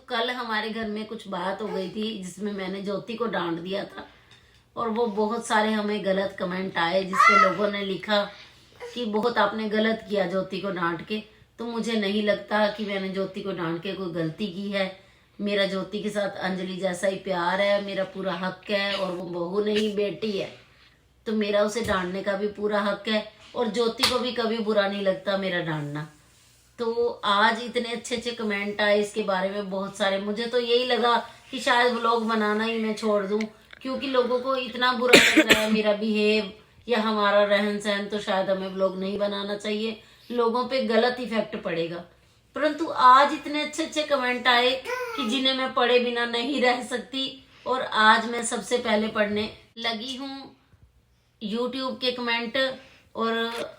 कल हमारे घर में कुछ बात हो गई थी जिसमें मैंने ज्योति को डांट दिया था और वो बहुत सारे हमें गलत कमेंट आए जिसपे लोगों ने लिखा कि बहुत आपने गलत किया ज्योति को डांट के। तो मुझे नहीं लगता कि मैंने ज्योति को डांट के कोई गलती की है। मेरा ज्योति के साथ अंजलि जैसा ही प्यार है, मेरा पूरा हक है और वो बहू नहीं बेटी है, तो मेरा उसे डांटने का भी पूरा हक है और ज्योति को भी कभी बुरा नहीं लगता मेरा डांटना। तो आज इतने अच्छे अच्छे कमेंट आए इसके बारे में बहुत सारे। मुझे तो यही लगा कि शायद व्लॉग बनाना ही मैं छोड़ दूं, क्योंकि लोगों को इतना बुरा लग रहा है मेरा बिहेव या हमारा रहन सहन, तो शायद हमें व्लॉग नहीं बनाना चाहिए, लोगों पे गलत इफेक्ट पड़ेगा। परंतु आज इतने अच्छे अच्छे कमेंट आए कि जिन्हें मैं पढ़े बिना नहीं रह सकती, और आज मैं सबसे पहले पढ़ने लगी हूँ यूट्यूब के कमेंट। और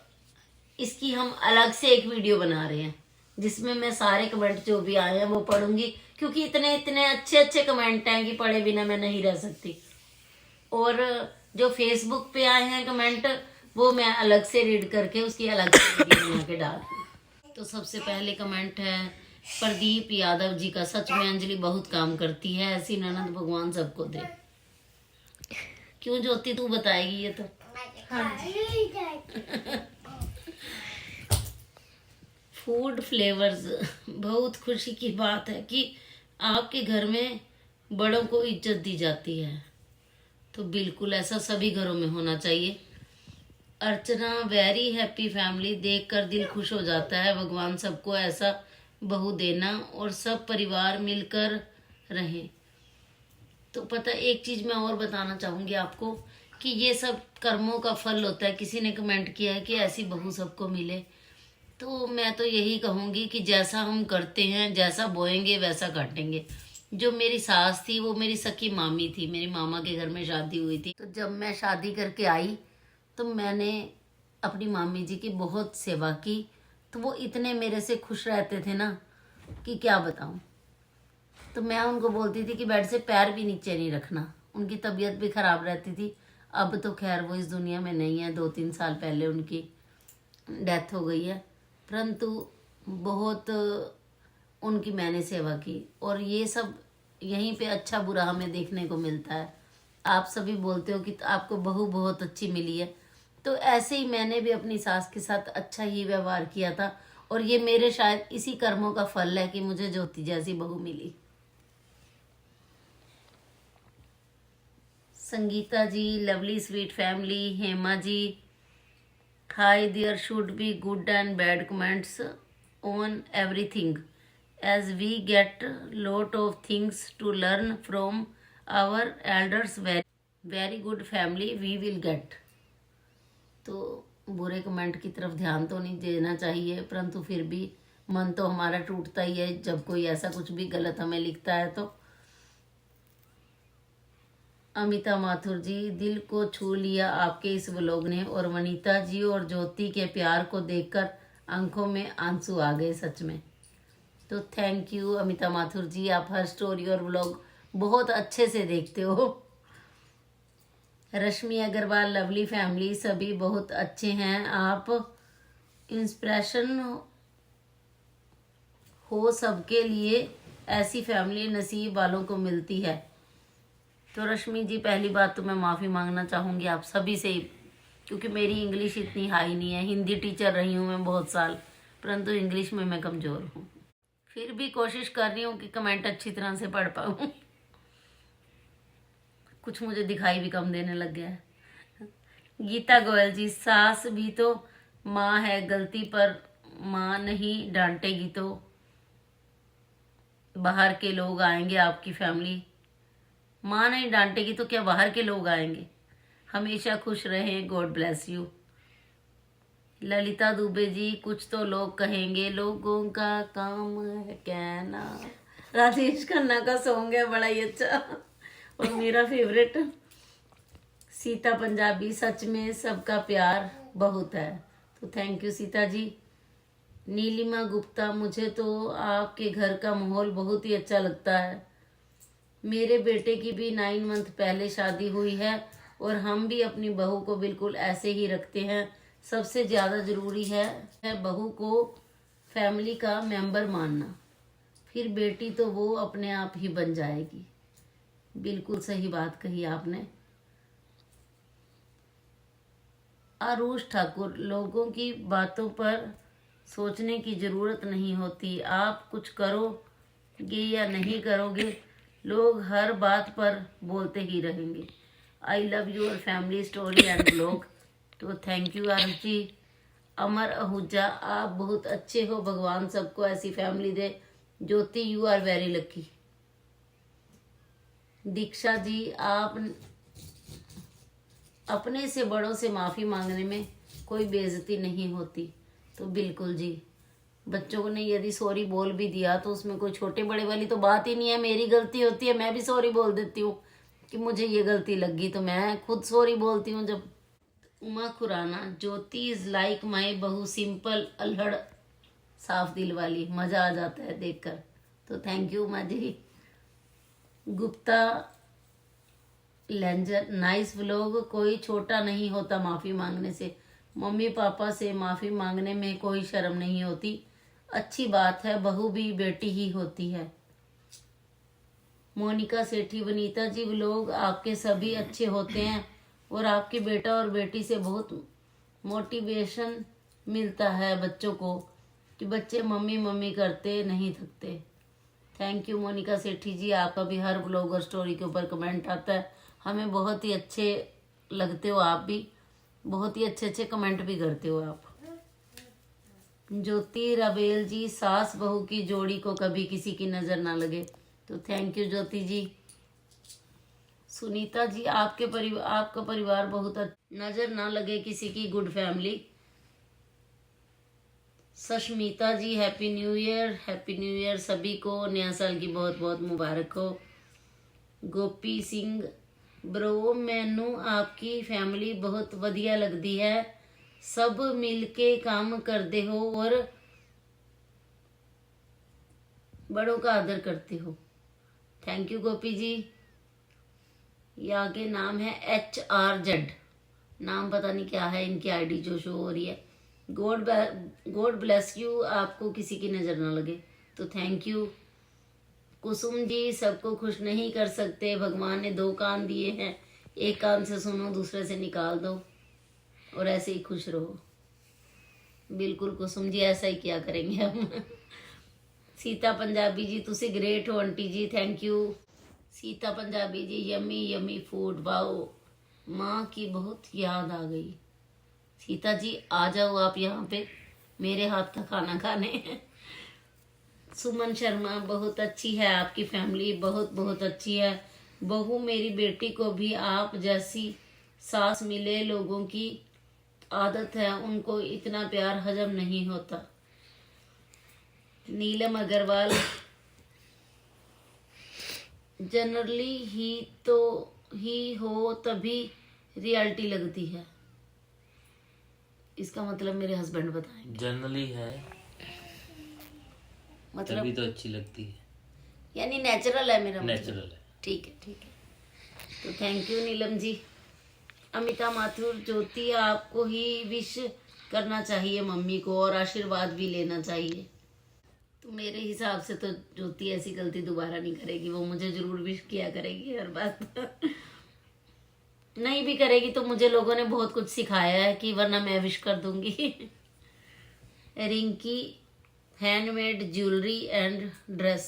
इसकी हम अलग से एक वीडियो बना रहे हैं जिसमें मैं सारे कमेंट जो भी आए हैं वो पढ़ूंगी, क्योंकि इतने इतने अच्छे अच्छे कमेंट हैं कि पढ़े बिना मैं नहीं रह सकती। और जो फेसबुक पे आए हैं कमेंट वो मैं अलग से रीड करके उसकी अलग से वीडियो बना के डाल दूँ। तो सबसे पहले कमेंट है प्रदीप यादव जी का, सच में अंजलि बहुत काम करती है, ऐसी ननद भगवान सबको दे। क्यों ज्योति तू बताएगी ये तो? फूड फ्लेवर्स, बहुत खुशी की बात है कि आपके घर में बड़ों को इज्जत दी जाती है, तो बिल्कुल ऐसा सभी घरों में होना चाहिए। अर्चना वेरी हैप्पी फैमिली, देखकर दिल खुश हो जाता है। भगवान सबको ऐसा बहू देना और सब परिवार मिलकर रहें। तो पता एक चीज मैं और बताना चाहूंगी आपको कि ये सब कर्मों का फल होता है। किसी ने कमेंट किया है कि ऐसी बहू सबको मिले, तो मैं तो यही कहूंगी कि जैसा हम करते हैं, जैसा बोएंगे वैसा काटेंगे। जो मेरी सास थी वो मेरी सखी मामी थी, मेरी मामा के घर में शादी हुई थी। तो जब मैं शादी करके आई तो मैंने अपनी मामी जी की बहुत सेवा की, तो वो इतने मेरे से खुश रहते थे ना कि क्या बताऊं। तो मैं उनको बोलती थी कि बेड से पैर भी नीचे नहीं रखना। उनकी तबीयत भी खराब रहती थी। अब तो खैर वो इस दुनिया में नहीं है, 2-3 साल पहले उनकी डेथ हो गई है, परंतु बहुत उनकी मैंने सेवा की। और ये सब यहीं पे अच्छा बुरा हमें देखने को मिलता है। आप सभी बोलते हो कि आपको बहू बहुत अच्छी मिली है, तो ऐसे ही मैंने भी अपनी सास के साथ अच्छा ही व्यवहार किया था, और ये मेरे शायद इसी कर्मों का फल है कि मुझे ज्योति जैसी बहू मिली। Sangeeta ji, lovely sweet family, Hema ji, hi, there should be good and bad comments on everything as we get lot of things to learn from our elders, very good family we will get। तो बुरे कमेंट की तरफ ध्यान तो नहीं देना चाहिए, परंतु फिर भी मन तो हमारा टूटता ही है जब कोई ऐसा कुछ भी गलत हमें लिखता है। तो अमिता माथुर जी, दिल को छू लिया आपके इस व्लॉग ने, और वनीता जी और ज्योति के प्यार को देखकर आंखों में आंसू आ गए सच में। तो थैंक यू अमिता माथुर जी, आप हर स्टोरी और व्लॉग बहुत अच्छे से देखते हो। रश्मि अग्रवाल, लवली फैमिली, सभी बहुत अच्छे हैं, आप इंस्पिरेशन हो सबके लिए, ऐसी फैमिली नसीब वालों को मिलती है। तो रश्मि जी, पहली बात तो मैं माफ़ी मांगना चाहूँगी आप सभी से ही, क्योंकि मेरी इंग्लिश इतनी हाई नहीं है। हिंदी टीचर रही हूँ मैं बहुत साल, परंतु इंग्लिश में मैं कमज़ोर हूँ। फिर भी कोशिश कर रही हूँ कि कमेंट अच्छी तरह से पढ़ पाऊँ। कुछ मुझे दिखाई भी कम देने लग गया है। गीता गोयल जी, सास भी तो माँ है, गलती पर माँ नहीं डांटेगी तो बाहर के लोग आएंगे। आपकी फैमिली माँ नहीं डांटेगी तो क्या बाहर के लोग आएंगे। हमेशा खुश रहें, god bless you. Lalita Dubey ji, कुछ तो लोग कहेंगे, लोगों का काम है कहना। राजेश खन्ना का सॉन्ग है, बड़ा ही अच्छा और मेरा फेवरेट। सीता पंजाबी, सच में सबका प्यार बहुत है। तो थैंक यू सीता जी। नीलिमा गुप्ता, मुझे तो आपके घर का माहौल बहुत ही अच्छा लगता है। मेरे बेटे की भी 9 मंथ पहले शादी हुई है और हम भी अपनी बहू को बिल्कुल ऐसे ही रखते हैं। सबसे ज़्यादा ज़रूरी है बहू को फैमिली का मेंबर मानना। फिर बेटी तो वो अपने आप ही बन जाएगी। बिल्कुल सही बात कही आपने। आरुष ठाकुर, लोगों की बातों पर सोचने की जरूरत नहीं होती। आप कुछ करोगे या नहीं करोगे, लोग हर बात पर बोलते ही रहेंगे। I love your family story and blog. तो थैंक यू आरुष जी। अमर आहूजा, आप बहुत अच्छे हो, भगवान सबको ऐसी फैमिली दे। Jyoti, you are very lucky. Diksha ji, आप अपने से बड़ों से माफ़ी मांगने में कोई बेइज्जती नहीं होती। तो बिल्कुल जी, बच्चों ने यदि सॉरी बोल भी दिया तो उसमें कोई छोटे बड़े वाली तो बात ही नहीं है। मेरी गलती होती है, मैं भी सॉरी बोल देती हूँ कि मुझे ये गलती लगी, तो मैं खुद सॉरी बोलती हूँ। जब उमा खुराना, ज्योति इज लाइक माई बहू, सिंपल, अल्हड़, साफ दिल वाली, मज़ा आ जाता है देखकर। तो थैंक यू उमा जी। गुप्ता लेंजर, नाइस व्लॉग। कोई छोटा नहीं होता माफ़ी मांगने से। मम्मी पापा से माफ़ी मांगने में कोई शर्म नहीं होती। अच्छी बात है, बहू भी बेटी ही होती है। मोनिका सेठी, वनीता जी, व्लॉग आपके सभी अच्छे होते हैं और आपके बेटा और बेटी से बहुत मोटिवेशन मिलता है बच्चों को कि बच्चे मम्मी मम्मी करते नहीं थकते। थैंक यू मोनिका सेठी जी, आपका भी हर ब्लॉग और स्टोरी के ऊपर कमेंट आता है, हमें बहुत ही अच्छे लगते हो। आप भी बहुत ही अच्छे अच्छे कमेंट भी करते हो आप। ज्योति रावेल जी, सास बहू की जोड़ी को कभी किसी की नज़र ना लगे। तो थैंक यू ज्योति जी। सुनीता जी, आपका परिवार बहुत नज़र ना लगे किसी की, good family. Sushmita ji, happy new year. Happy new year सभी को, नया साल की बहुत बहुत मुबारक हो। गोपी सिंह, ब्रो मैनू आपकी फैमिली बहुत वधिया लगती है, सब मिल के काम करते हो और बड़ों का आदर करते हो। थैंक यू गोपी जी। ये आगे नाम है HRZ, नाम पता नहीं क्या है इनकी आईडी जो शो हो रही है। गॉड ब्लेस यू, आपको किसी की नज़र ना लगे। तो थैंक यू। कुसुम जी, सबको खुश नहीं कर सकते, भगवान ने 2 कान दिए हैं, एक कान से सुनो दूसरे से निकाल दो और ऐसे ही खुश रहो। बिल्कुल कुसुम जी, ऐसा ही किया करेंगे हम। सीता पंजाबी जी, तुसी ग्रेट हो aunty ji, thank you. Sita Punjabi ji, yummy yummy food, wow, माँ की बहुत याद आ गई। सीता जी आ जाओ आप यहाँ पे मेरे हाथ का खाना खाने। सुमन शर्मा, बहुत अच्छी है आपकी फैमिली, बहुत बहुत अच्छी है। बहू मेरी बेटी को भी आप जैसी सास मिले, लोगों की आदत है उनको इतना प्यार हजम नहीं होता। नीलम अग्रवाल, जनरली ही हो तभी रियलिटी लगती है। इसका मतलब मेरे हस्बैंड बताएंगे। जनरली है मतलब तभी तो अच्छी लगती है, यानी नेचुरल है मेरा, नेचुरल है। ठीक है ठीक है। तो थैंक यू नीलम जी। अमिता माथुर, ज्योति आपको ही विश करना चाहिए मम्मी को और आशीर्वाद भी लेना चाहिए। तो मेरे हिसाब से तो ज्योति ऐसी गलती दोबारा नहीं करेगी, वो मुझे जरूर विश किया करेगी हर बात। नहीं भी करेगी तो मुझे लोगों ने बहुत कुछ सिखाया है कि वरना मैं विश कर दूंगी। Rinki, handmade jewellery and dress,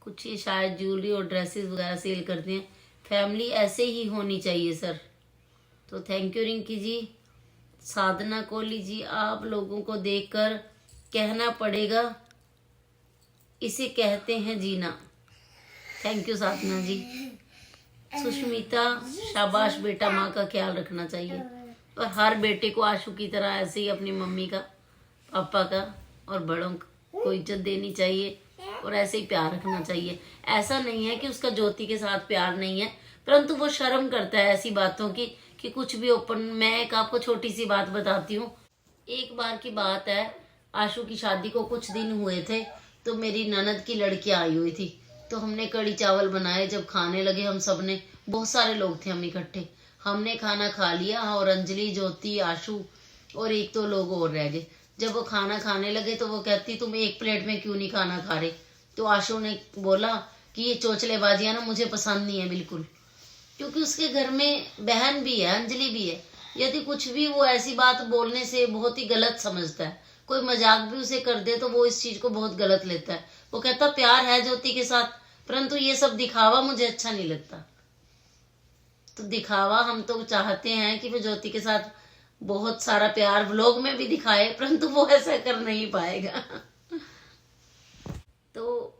कुछ ये शायद ज्वेलरी और ड्रेसेस वगैरह सेल करते हैं। फैमिली ऐसे ही होनी चाहिए सर। तो थैंक यू रिंकी जी। साधना कोहली जी, आप लोगों को देखकर कहना पड़ेगा इसे कहते हैं जीना। थैंक यू साधना जी। सुष्मिता, शाबाश बेटा, माँ का ख्याल रखना चाहिए और हर बेटे को आशु की तरह ऐसे ही अपनी मम्मी का, पापा का और बड़ों को इज्जत देनी चाहिए और ऐसे ही प्यार रखना चाहिए। ऐसा नहीं है कि उसका ज्योति के साथ प्यार नहीं है, परंतु वो शर्म करता है ऐसी बातों की कि कुछ भी ओपन। मैं एक आपको छोटी सी बात बताती हूँ। एक बार की बात है, आशु की शादी को कुछ दिन हुए थे तो मेरी ननद की लड़की आई हुई थी, तो हमने कड़ी चावल बनाए। जब खाने लगे हम सब ने, बहुत सारे लोग थे हम इकट्ठे, हमने खाना खा लिया और अंजलि, ज्योति, आशु और 1-2 लोग और रह गए। जब वो खाना खाने लगे तो वो कहती तुम एक प्लेट में क्यों नहीं खाना खा रहे, तो आशु ने बोला कि ये चोचलेबाजियां ना मुझे पसंद नहीं है बिल्कुल, क्योंकि उसके घर में बहन भी है, अंजलि भी है। यदि कुछ भी वो ऐसी बात बोलने से बहुत ही गलत समझता है, कोई मजाक भी उसे कर दे तो वो इस चीज को बहुत गलत लेता है। वो कहता प्यार है ज्योति के साथ, परंतु ये सब दिखावा मुझे अच्छा नहीं लगता। तो दिखावा हम तो चाहते हैं कि वो ज्योति के साथ बहुत सारा प्यार व्लॉग में भी दिखाए, परंतु वो ऐसा कर नहीं पाएगा। तो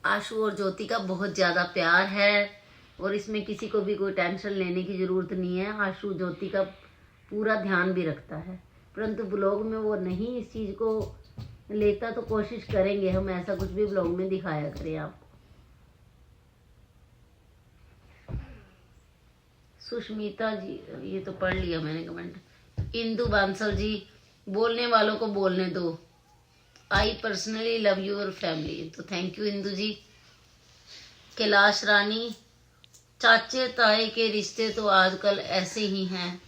आशु और ज्योति का बहुत ज्यादा प्यार है और इसमें किसी को भी कोई टेंशन लेने की जरूरत नहीं है। आशु ज्योति का पूरा ध्यान भी रखता है, परंतु ब्लॉग में वो नहीं इस चीज को लेता। तो कोशिश करेंगे हम ऐसा कुछ भी ब्लॉग में दिखाया करें आपको। सुष्मिता जी, ये तो पढ़ लिया मैंने कमेंट। इंदु बांसल जी, बोलने वालों को बोलने दो, I personally love your family. तो थैंक यू इंदु जी। कैलाश रानी, चाचे ताए के रिश्ते तो आजकल ऐसे ही हैं।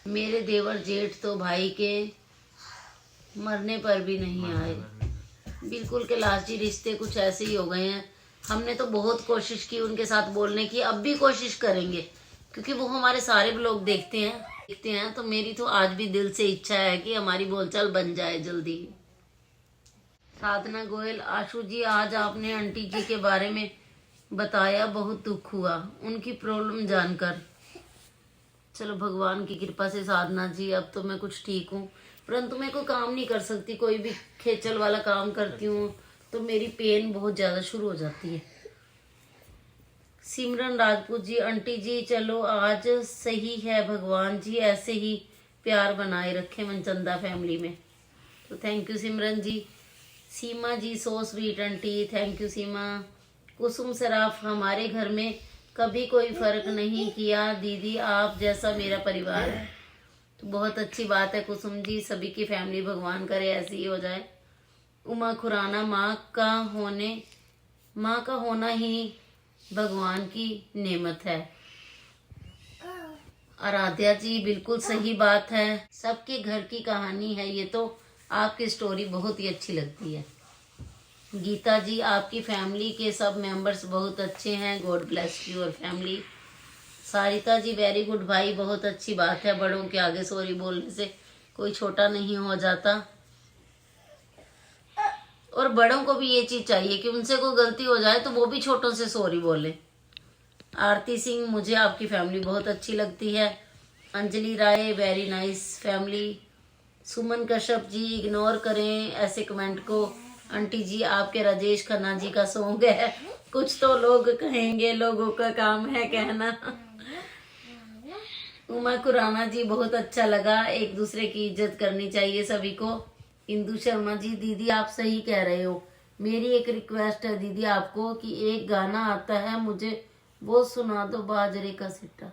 मेरे देवर जेठ तो भाई के मरने पर भी नहीं आए। बिल्कुल कैलाश जी, रिश्ते कुछ ऐसे ही हो गए हैं। हमने तो बहुत कोशिश की उनके साथ बोलने की, अब भी कोशिश करेंगे, क्योंकि वो हमारे सारे ब्लॉग देखते हैं। तो मेरी तो आज भी दिल से इच्छा है कि हमारी बोलचाल बन जाए जल्दी। साधना गोयल, आशु जी आज आपने आंटी जी के बारे में बताया, बहुत दुख हुआ उनकी प्रॉब्लम जानकर। चलो भगवान की कृपा से साधना जी अब तो मैं कुछ ठीक हूँ, परंतु मैं कोई काम नहीं कर सकती। कोई भी खेचल वाला काम करती हूँ तो मेरी पेन बहुत ज्यादा शुरू हो जाती है। सिमरन राजपूत जी, आंटी जी चलो आज सही है, भगवान जी ऐसे ही प्यार बनाए रखे मनचंदा फैमिली में। तो thank you Simran ji. Seema ji, so sweet aunty, thank you Seema. Kusum Saraf, हमारे घर में कभी कोई फर्क नहीं किया दीदी, आप जैसा मेरा परिवार है। तो बहुत अच्छी बात है कुसुम जी, सभी की फैमिली भगवान करे ऐसी ही हो जाए। उमा खुराना, माँ का होना ही भगवान की नेमत है। आराध्या जी, बिल्कुल सही बात है, सबके घर की कहानी है ये तो। आपकी स्टोरी बहुत ही अच्छी लगती है। गीता जी, आपकी फैमिली के सब मेंबर्स बहुत अच्छे हैं, god bless your family. Sarita ji, very good भाई, बहुत अच्छी बात है। बड़ों के आगे सॉरी बोलने से कोई छोटा नहीं हो जाता, और बड़ों को भी ये चीज चाहिए कि उनसे कोई गलती हो जाए तो वो भी छोटों से सॉरी बोले। आरती सिंह, मुझे आपकी फैमिली बहुत अच्छी लगती है। अंजलि राय, वेरी नाइस फैमिली। सुमन कश्यप जी, इग्नोर करें ऐसे कमेंट को। आंटी जी, आपके राजेश खन्ना जी का सॉन्ग है, कुछ तो लोग कहेंगे, लोगों का काम है कहना। उमा खुराना जी, बहुत अच्छा लगा, एक दूसरे की इज्जत करनी चाहिए सभी को। इंदु शर्मा जी, दीदी आप सही कह रहे हो, मेरी एक रिक्वेस्ट है दीदी आपको कि एक गाना आता है मुझे वो सुना दो, बाजरे का सिट्टा।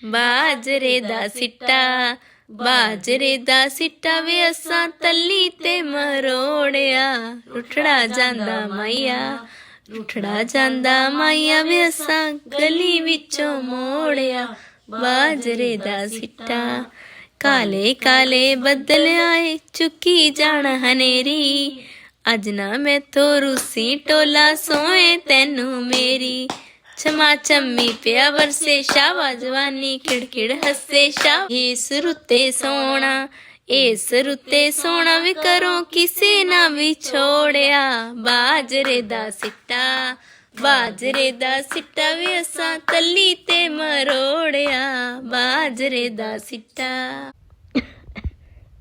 बाजरे दा सिट्टा, बाजरे दा सिट्टा वे असां तली ते मरोड़िया, रुठड़ा जांदा माइया, रुठड़ा जांदा माइया वे असां गली विचों मोड़िया, बाजरे दा सिट्टा। काले काले बदल आए चुकी जान हनेरी, अज ना मैं तो रूसी टोला सोए तैनू मेरी, छमा छम्मी पिया बरसे शावा जवानी खिड़खिड़ हसे शाह, इस रुते सोना वे करो किसे ना भी छोड़िया, बाजरे दा सिट्टा, बाजरे दा सिट्टा वे असां तली ते मरोड़िया, बाजरे दा सिट्टा।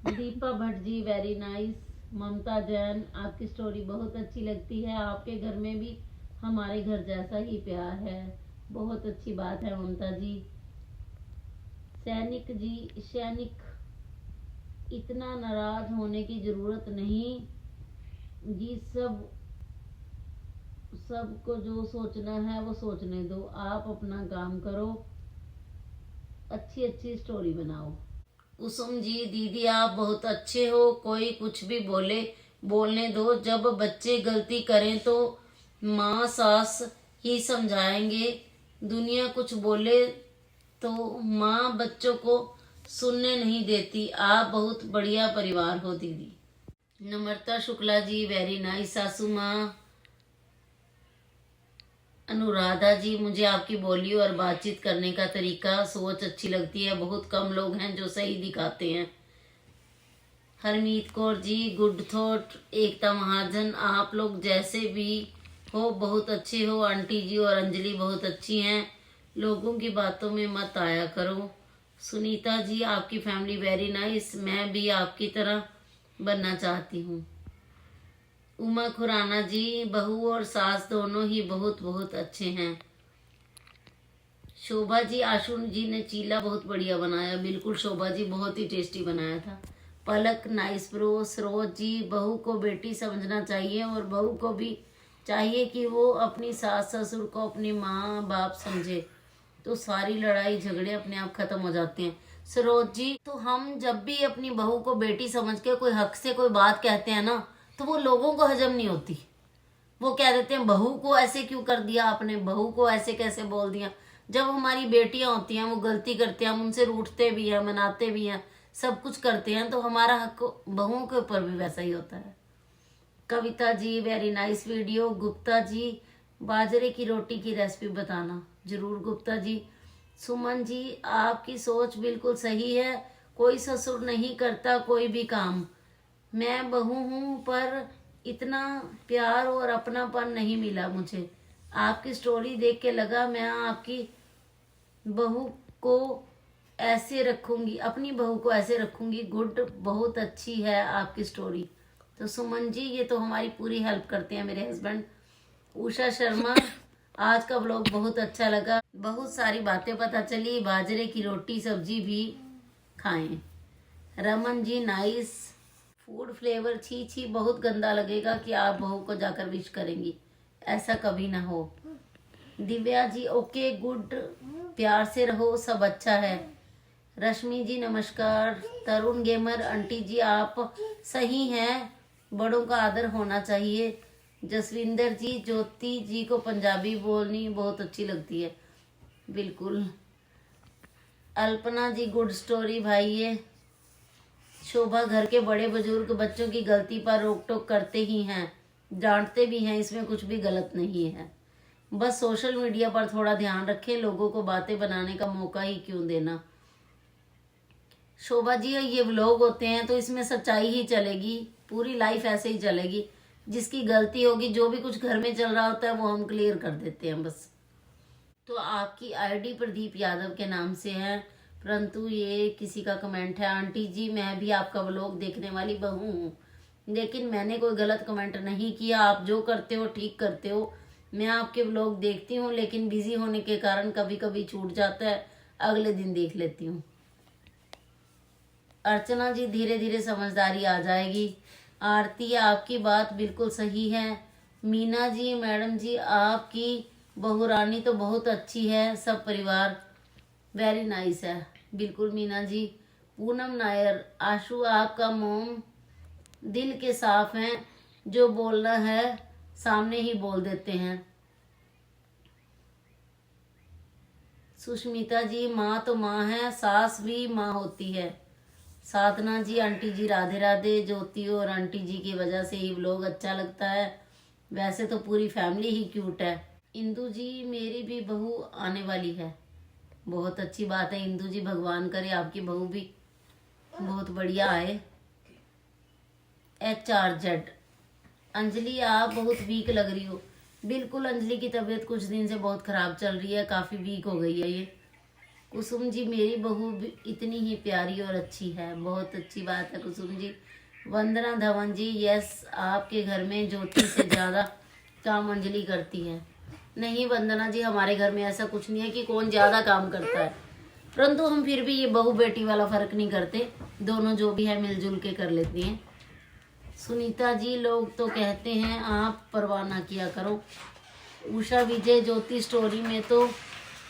Deepa Bhatt ji, very nice. ममता जैन, आपकी स्टोरी बहुत अच्छी लगती है, आपके घर में भी हमारे घर जैसा ही प्यार है, बहुत अच्छी बात है ममता जी। सैनिक जी, सैनिक, इतना नाराज होने की जरूरत नहीं जी, सबको जो सोचना है वो सोचने दो, आप अपना काम करो, अच्छी अच्छी स्टोरी बनाओ। कुसुम जी, दीदी आप बहुत अच्छे हो, कोई कुछ भी बोलने दो, जब बच्चे गलती करें तो माँ सास ही समझाएंगे, दुनिया कुछ बोले तो माँ बच्चों को सुनने नहीं देती, आप बहुत बढ़िया परिवार हो दीदी। नम्रता शुक्ला जी वेरी नाइस सासू माँ। अनुराधा जी मुझे आपकी बोली और बातचीत करने का तरीका सोच अच्छी लगती है, बहुत कम लोग हैं जो सही दिखाते हैं। Harmeet Kaur ji good thought. एकता महाजन आप लोग जैसे भी हो बहुत अच्छे हो। आंटी जी और अंजलि बहुत अच्छी हैं, लोगों की बातों में मत आया करो। सुनीता जी आपकी फैमिली वेरी नाइस, मैं भी आपकी तरह बनना चाहती हूँ। उमा खुराना जी बहू और सास दोनों ही बहुत बहुत अच्छे हैं। शोभा जी आशु जी ने चीला बहुत बढ़िया बनाया, बिल्कुल शोभा जी बहुत ही टेस्टी बनाया था। पलक नाइस ब्रो। सरोज जी बहू को बेटी समझना चाहिए और बहू को भी चाहिए कि वो अपनी सास ससुर को अपनी माँ बाप समझे, तो सारी लड़ाई झगड़े अपने आप खत्म हो जाते हैं। सरोज जी तो हम जब भी अपनी बहू को बेटी समझ के कोई हक से कोई बात कहते हैं ना, तो वो लोगों को हजम नहीं होती। वो कह देते हैं बहू को ऐसे क्यों कर दिया आपने, बहू को ऐसे कैसे बोल दिया। जब हमारी बेटियां होती हैं वो गलती करते हैं, हम उनसे रूठते भी हैं, मनाते भी हैं, सब कुछ करते हैं, तो हमारा हक बहुओं के ऊपर भी वैसा ही होता है। Kavita ji very nice video. Gupta ji बाजरे की रोटी की रेसिपी बताना जरूर गुप्ता जी। सुमन जी आपकी सोच बिल्कुल सही है, कोई ससुर नहीं करता कोई भी काम। मैं बहू हूँ पर इतना प्यार और अपनापन नहीं मिला मुझे। आपकी स्टोरी देख के लगा मैं आपकी बहू को ऐसे रखूंगी, अपनी बहू को ऐसे रखूंगी। गुड, बहुत अच्छी है आपकी स्टोरी। तो सुमन जी ये तो हमारी पूरी हेल्प करते हैं मेरे हस्बैंड। उषा शर्मा आज का व्लॉग बहुत अच्छा लगा, बहुत सारी बातें पता चली, बाजरे की रोटी सब्जी भी खाएं। Raman ji nice. Food flavour छी छी बहुत गंदा लगेगा कि आप बहू को जाकर विश करेंगी, ऐसा कभी ना हो। दिव्या जी ओके गुड, प्यार से रहो सब अच्छा है। रश्मि जी नमस्कार। तरुण गेमर आंटी जी आप सही हैं, बड़ों का आदर होना चाहिए। जसविंदर जी ज्योति जी को पंजाबी बोलनी बहुत अच्छी लगती है, बिल्कुल। अल्पना जी गुड स्टोरी भाई ये। शोभा घर के बड़े बुजुर्ग बच्चों की गलती पर रोक टोक करते ही हैं, डांटते भी हैं, इसमें कुछ भी गलत नहीं है। बस सोशल मीडिया पर थोड़ा ध्यान रखें, लोगों को बातें बनाने का मौका ही क्यों देना। शोभा जी ये व्लॉग होते हैं तो इसमें सच्चाई ही चलेगी, पूरी लाइफ ऐसे ही चलेगी। जिसकी गलती होगी, जो भी कुछ घर में चल रहा होता है वो हम क्लियर कर देते हैं बस। तो आपकी आईडी प्रदीप यादव के नाम से है, परंतु ये किसी का कमेंट है। आंटी जी मैं भी आपका व्लॉग देखने वाली बहू हूँ, लेकिन मैंने कोई गलत कमेंट नहीं किया। आप जो करते हो ठीक करते हो। मैं आपके व्लॉग देखती हूँ, लेकिन बिजी होने के कारण कभी कभी छूट जाता है, अगले दिन देख लेती हूँ। अर्चना जी धीरे धीरे समझदारी आ जाएगी। आरती आपकी बात बिल्कुल सही है। मीना जी मैडम जी आपकी बहुरानी तो बहुत अच्छी है, सब परिवार वेरी नाइस है, बिल्कुल मीना जी। पूनम नायर आशु आपका मोम दिल के साफ हैं, जो बोलना है सामने ही बोल देते हैं। सुष्मिता जी माँ तो माँ है, सास भी माँ होती है। साधना जी आंटी जी राधे राधे। ज्योति और आंटी जी की वजह से ही व्लॉग अच्छा लगता है, वैसे तो पूरी फैमिली ही क्यूट है। इंदू जी मेरी भी बहू आने वाली है, बहुत अच्छी बात है इंदू जी, भगवान करे आपकी बहू भी बहुत बढ़िया आए। HRZ अंजलि आप बहुत वीक लग रही हो, बिल्कुल अंजलि की तबीयत कुछ दिन से बहुत खराब चल रही है, काफी वीक हो गई है ये। कुसुम जी मेरी बहू भी इतनी ही प्यारी और अच्छी है, बहुत अच्छी बात है कुसुम जी। वंदना धवन जी यस आपके घर में ज्योति से ज्यादा काम अंजलि करती है। नहीं वंदना जी हमारे घर में ऐसा कुछ नहीं है कि कौन ज्यादा काम करता है, परंतु हम फिर भी ये बहू बेटी वाला फर्क नहीं करते, दोनों जो भी है मिलजुल के कर लेती हैं। सुनीता जी लोग तो कहते हैं आप परवाह ना किया करो। उषा विजय ज्योति स्टोरी में तो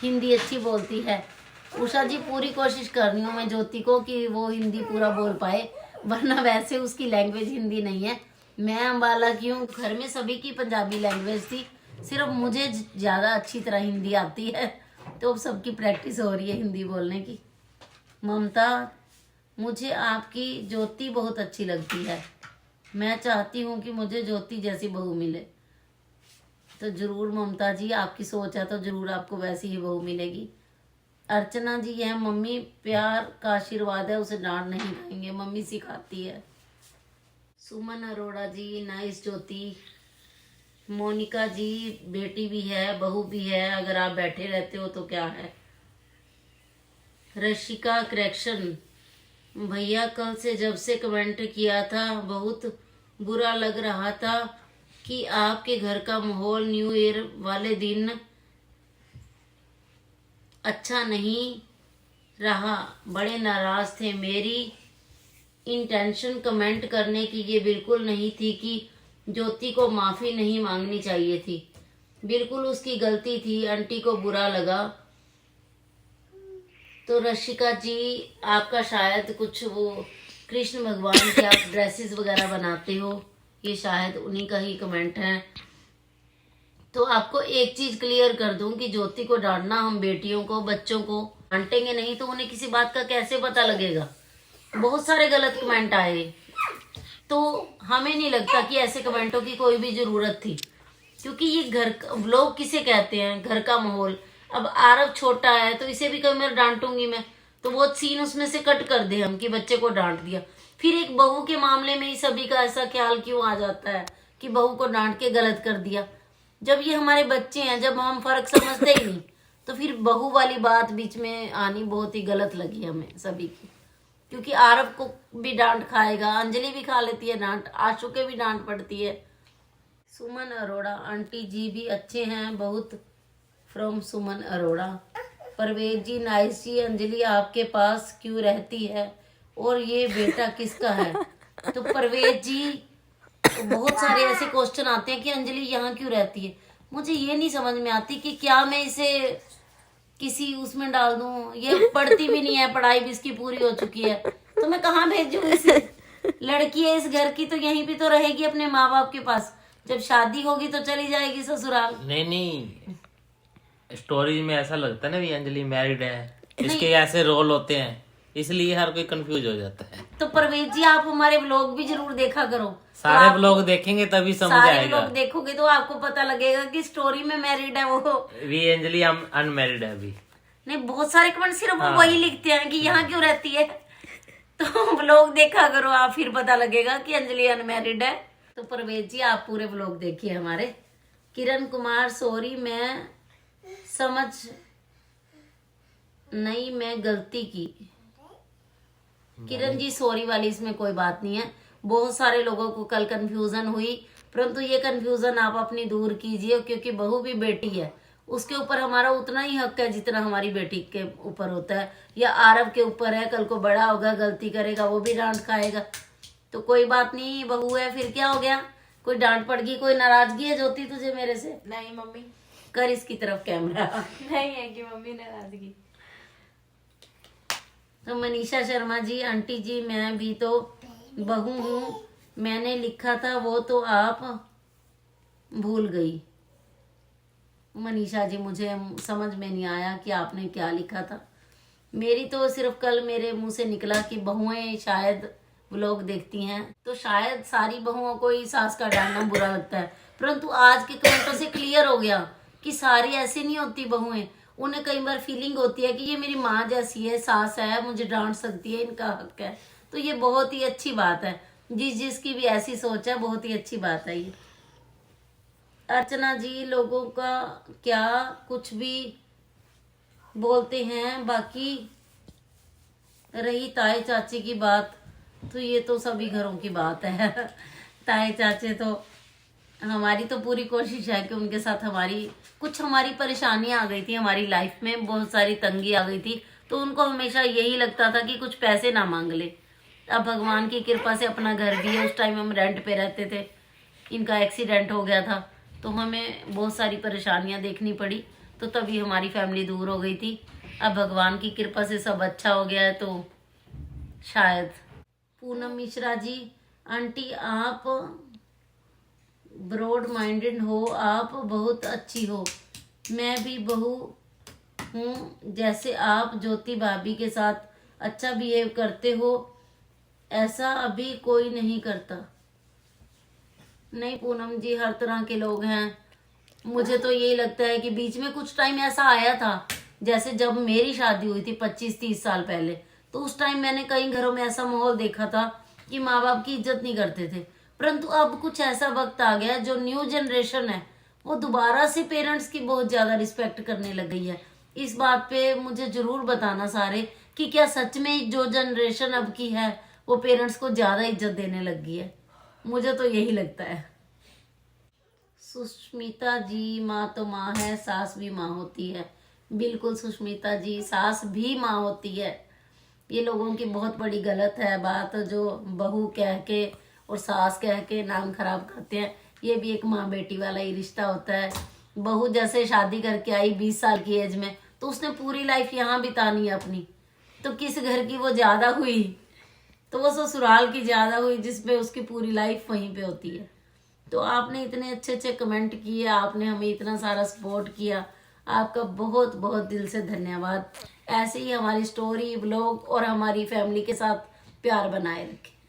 हिंदी अच्छी बोलती है। उषा जी पूरी कोशिश कर रही हूँ मैं ज्योति को कि वो हिंदी पूरा बोल पाए, वरना वैसे उसकी लैंग्वेज हिंदी नहीं है। मैं अम्बाला की हूँ, घर में सभी की पंजाबी लैंग्वेज थी, सिर्फ मुझे ज़्यादा अच्छी तरह हिंदी आती है, तो अब सबकी प्रैक्टिस हो रही है हिंदी बोलने की। ममता मुझे आपकी ज्योति बहुत अच्छी लगती है। मैं चाहती हूँ कि मुझे ज्योति जैसी बहू मिले। तो जरूर ममता जी, आपकी सोच है तो जरूर आपको वैसी ही बहू मिलेगी। अर्चना जी, यह मम्मी प्यार का आशीर्वाद है, उसे डांट नहीं खाएंगे, मम्मी सिखाती है। सुमन अरोड़ा जी, नाइस ज्योति। मोनिका जी, बेटी भी है बहू भी है, अगर आप बैठे रहते हो तो क्या है। रशिका करेक्शन, भैया कल से जब से कमेंट किया था बहुत बुरा लग रहा था कि आपके घर का माहौल न्यू ईयर वाले दिन अच्छा नहीं रहा, बड़े नाराज थे। मेरी इंटेंशन कमेंट करने की ये बिल्कुल नहीं थी कि ज्योति को माफी नहीं मांगनी चाहिए थी, बिल्कुल उसकी गलती थी, आंटी को बुरा लगा। तो रशिका जी, आपका शायद कुछ वो कृष्ण भगवान के आप ड्रेसेस वगैरह बनाते हो, ये शायद उन्हीं का ही कमेंट है। तो आपको एक चीज क्लियर कर दूं कि ज्योति को डांटना, हम बेटियों को बच्चों को डांटेंगे नहीं तो उन्हें किसी बात का कैसे पता लगेगा। बहुत सारे गलत कमेंट आए, तो हमें नहीं लगता कि ऐसे कमेंटों की कोई भी जरूरत थी, क्योंकि ये घर लोग किसे कहते हैं, घर का माहौल। अब आरव छोटा है तो इसे भी कई बार डांटूंगी मैं, तो वो सीन उसमें से कट कर दे हम कि बच्चे को डांट दिया। फिर एक बहू के मामले में ही सभी का ऐसा ख्याल क्यों आ जाता है कि बहू को डांट के गलत कर दिया। जब ये हमारे बच्चे हैं, जब हम फर्क समझते ही नहीं, तो फिर बहू वाली बात बीच में आनी बहुत ही गलत लगी हमें सभी की। क्योंकि आरव को भी डांट खाएगा, अंजलि भी खा लेती है डांट, आशु के भी डांट पड़ती है। सुमन अरोड़ा, आंटी जी भी अच्छे हैं बहुत, फ्रॉम सुमन अरोड़ा। परवेज जी, नाइस जी। अंजलि आपके पास क्यों रहती है और ये बेटा किसका है। तो परवेज जी, बहुत सारे ऐसे क्वेश्चन आते हैं कि अंजलि यहाँ क्यों रहती है। मुझे ये नहीं समझ में आती कि क्या मैं इसे किसी उसमें डाल दूं, ये पढ़ती भी नहीं है, पढ़ाई भी इसकी पूरी हो चुकी है, तो मैं कहाँ भेजूं इसे। लड़की है इस घर की तो यहीं पे तो रहेगी अपने माँ बाप के पास, जब शादी होगी तो चली जाएगी ससुराल। नहीं, स्टोरी में ऐसा लगता है ना भी अंजलि मैरिड है, इसके ऐसे रोल होते हैं, इसलिए हर कोई कंफ्यूज हो जाता है। तो परवेज जी, आप हमारे व्लॉग भी जरूर देखा करो, सारे व्लॉग देखेंगे तभी समझ सारे आएगा। व्लॉग देखोगे तो आपको पता लगेगा कि स्टोरी में मैरिड है वो। वी अंजलि अनमैरिड है अभी। नहीं, बहुत सारे कमेंट सिर्फ वो वही लिखते हैं कि यहाँ क्यों रहती है। तो व्लॉग देखा करो आप, फिर पता लगेगा कि अंजलि अनमैरिड है। तो परवेज जी, आप पूरे व्लॉग देखिए हमारे। किरण कुमार, सॉरी मैं समझ नहीं, मैं गलती की। किरण जी, सॉरी वाली इसमें कोई बात नहीं है। बहुत सारे लोगों को कल कंफ्यूजन हुई, परंतु ये कंफ्यूजन आप अपनी दूर कीजिए, क्योंकि बहू भी बेटी है, उसके ऊपर हमारा उतना ही हक है जितना हमारी बेटी के ऊपर होता है, या आरव के ऊपर है। कल को बड़ा होगा, गलती करेगा, वो भी डांट खाएगा, तो कोई बात नहीं, बहू है, फिर क्या हो गया। कोई डांट पड़ गई, कोई नाराजगी है ज्योति तुझे मेरे से? नहीं मम्मी, कर इसकी तरफ कैमरा। नहीं है कि मम्मी नाराजगी। तो मनीषा शर्मा जी, आंटी जी मैं भी तो बहू हूँ, मैंने लिखा था वो तो आप भूल गई। मनीषा जी, मुझे समझ में नहीं आया कि आपने क्या लिखा था। मेरी तो सिर्फ कल मेरे मुंह से निकला कि बहुएं शायद व्लॉग देखती हैं, तो शायद सारी बहुओं को ही सास का डालना बुरा लगता है, परंतु आज के कमेंटों से क्लियर हो गया कि सारी ऐसी नहीं होती बहुएं। उन्हें कई बार फीलिंग होती है कि ये मेरी माँ जैसी है, सास है, मुझे डांट सकती है, इनका हक है। तो ये बहुत ही अच्छी बात है, जिसकी भी ऐसी सोच है, बहुत ही अच्छी बात है ये। अर्चना जी, लोगों का क्या कुछ भी बोलते हैं, बाकी रही ताए चाची की बात, तो ये तो सभी घरों की बात है। ताए चाचे तो, हमारी तो पूरी कोशिश है कि उनके साथ हमारी परेशानियां आ गई थी, हमारी लाइफ में बहुत सारी तंगी आ गई थी, तो उनको हमेशा यही लगता था कि कुछ पैसे ना मांग ले। अब भगवान की कृपा से अपना घर भी है, उस टाइम हम रेंट पे रहते थे, इनका एक्सीडेंट हो गया था, तो हमें बहुत सारी परेशानियां देखनी पड़ी, तो तभी हमारी फैमिली दूर हो गई थी। अब भगवान की कृपा से सब अच्छा हो गया है, तो शायद। पूनम मिश्रा जी, आंटी आप ब्रॉड माइंडेड हो, आप बहुत अच्छी हो, मैं भी बहू हूँ, जैसे आप ज्योति भाभी के साथ अच्छा बिहेव करते हो, ऐसा अभी कोई नहीं करता। नहीं पूनम जी, हर तरह के लोग हैं। मुझे तो यही लगता है कि बीच में कुछ टाइम ऐसा आया था, जैसे जब मेरी शादी हुई थी 25-30 साल पहले, तो उस टाइम मैंने कई घरों में ऐसा माहौल देखा था कि माँ बाप की इज्जत नहीं करते थे। परंतु अब कुछ ऐसा वक्त आ गया, जो न्यू जनरेशन है वो दोबारा से पेरेंट्स की बहुत ज्यादा रिस्पेक्ट करने लग गई है। इस बात पे मुझे जरूर बताना सारे कि क्या सच में जो जनरेशन अब की है वो पेरेंट्स को ज्यादा इज्जत देने लग गई है। मुझे तो यही लगता है। सुष्मिता जी, माँ तो माँ है, सास भी माँ होती है। बिल्कुल सुष्मिता जी, सास भी माँ होती है। ये लोगों की बहुत बड़ी गलत है बात, जो बहू कह के और सास कह के नाम खराब करते हैं। ये भी एक माँ बेटी वाला ही रिश्ता होता है। बहू जैसे शादी करके आई 20 साल की एज में, तो उसने पूरी लाइफ यहाँ बितानी है अपनी। तो किस घर की वो ज्यादा हुई, तो वो ससुराल की ज्यादा हुई, जिसपे उसकी पूरी लाइफ वहीं पे होती है। तो आपने इतने अच्छे अच्छे कमेंट किए, आपने हमें इतना सारा सपोर्ट किया, आपका बहुत बहुत दिल से धन्यवाद। ऐसे ही हमारी स्टोरी, ब्लॉग और हमारी फैमिली के साथ प्यार बनाए रखें।